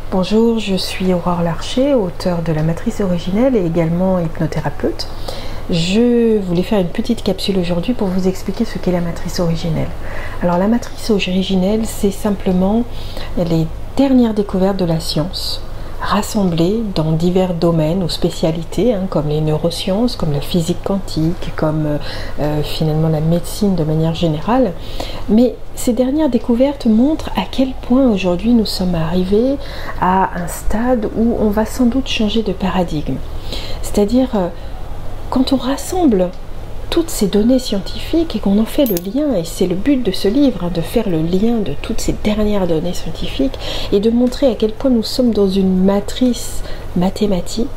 Bonjour, je suis Aurore Larcher, auteure de La Matrice Originelle et également hypnothérapeute. Je voulais faire une petite capsule aujourd'hui pour vous expliquer ce qu'est la matrice originelle. Alors la matrice originelle, c'est simplement les dernières découvertes de la science, rassemblées dans divers domaines ou spécialités, comme les neurosciences, comme la physique quantique, comme finalement la médecine de manière générale. Mais ces dernières découvertes montrent à quel point aujourd'hui nous sommes arrivés à un stade où on va sans doute changer de paradigme. C'est-à-dire, quand on rassemble toutes ces données scientifiques et qu'on en fait le lien, et c'est le but de ce livre, de faire le lien de toutes ces dernières données scientifiques et de montrer à quel point nous sommes dans une matrice mathématique,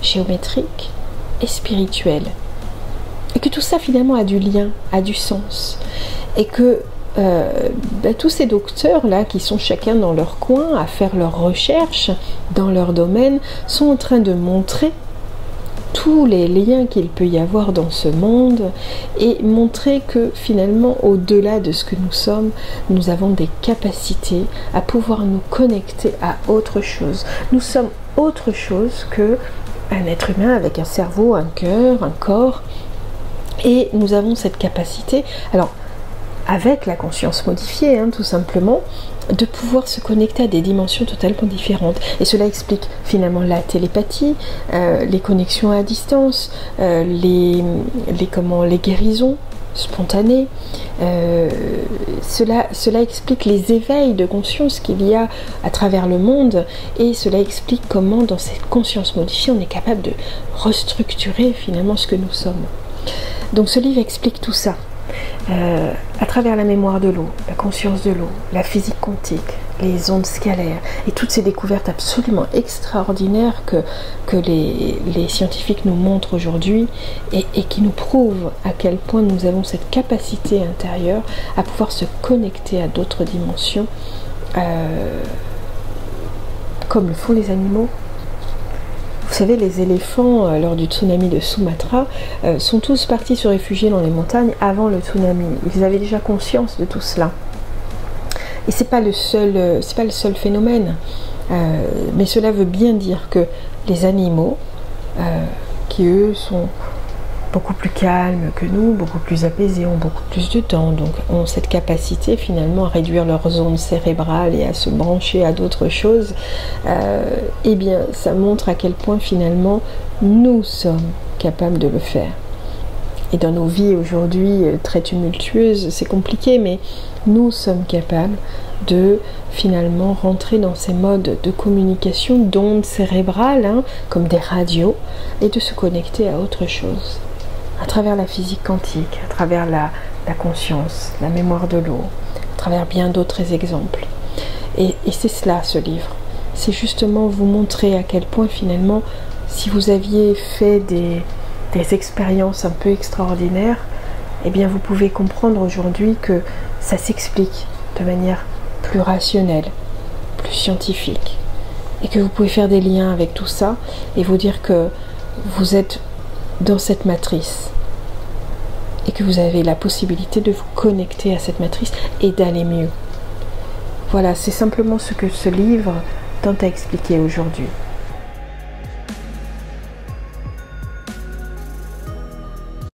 géométrique et spirituelle. Et que tout ça finalement a du lien, a du sens. Et que tous ces docteurs-là, qui sont chacun dans leur coin à faire leurs recherches dans leur domaine, sont en train de montrer tous les liens qu'il peut y avoir dans ce monde et montrer que finalement au-delà de ce que nous sommes, nous avons des capacités à pouvoir nous connecter à autre chose. Nous sommes autre chose qu'un être humain avec un cerveau, un cœur, un corps, et nous avons cette capacité, alors avec la conscience modifiée tout simplement, de pouvoir se connecter à des dimensions totalement différentes. Et cela explique finalement la télépathie, les connexions à distance, les guérisons spontanées. Cela explique les éveils de conscience qu'il y a à travers le monde, et cela explique comment dans cette conscience modifiée on est capable de restructurer finalement ce que nous sommes. Donc ce livre explique tout ça. À travers la mémoire de l'eau, la conscience de l'eau, la physique quantique, les ondes scalaires et toutes ces découvertes absolument extraordinaires que les scientifiques nous montrent aujourd'hui et qui nous prouvent à quel point nous avons cette capacité intérieure à pouvoir se connecter à d'autres dimensions comme le font les animaux. Vous savez, les éléphants, lors du tsunami de Sumatra, sont tous partis se réfugier dans les montagnes avant le tsunami. Ils avaient déjà conscience de tout cela. Et c'est pas le seul phénomène. Mais cela veut bien dire que les animaux, qui eux sont beaucoup plus calmes que nous, beaucoup plus apaisés, ont beaucoup plus de temps, donc ont cette capacité finalement à réduire leurs ondes cérébrales et à se brancher à d'autres choses, eh bien ça montre à quel point finalement nous sommes capables de le faire. Et dans nos vies aujourd'hui très tumultueuses, c'est compliqué, mais nous sommes capables de finalement rentrer dans ces modes de communication d'ondes cérébrales, comme des radios, et de se connecter à autre chose. À travers la physique quantique, à travers la conscience, la mémoire de l'eau, à travers bien d'autres exemples. Et c'est cela, ce livre. C'est justement vous montrer à quel point finalement, si vous aviez fait des expériences un peu extraordinaires, eh bien vous pouvez comprendre aujourd'hui que ça s'explique de manière plus rationnelle, plus scientifique. Et que vous pouvez faire des liens avec tout ça et vous dire que vous êtes dans cette matrice et que vous avez la possibilité de vous connecter à cette matrice et d'aller mieux. Voilà, c'est simplement ce que ce livre tente à expliquer aujourd'hui.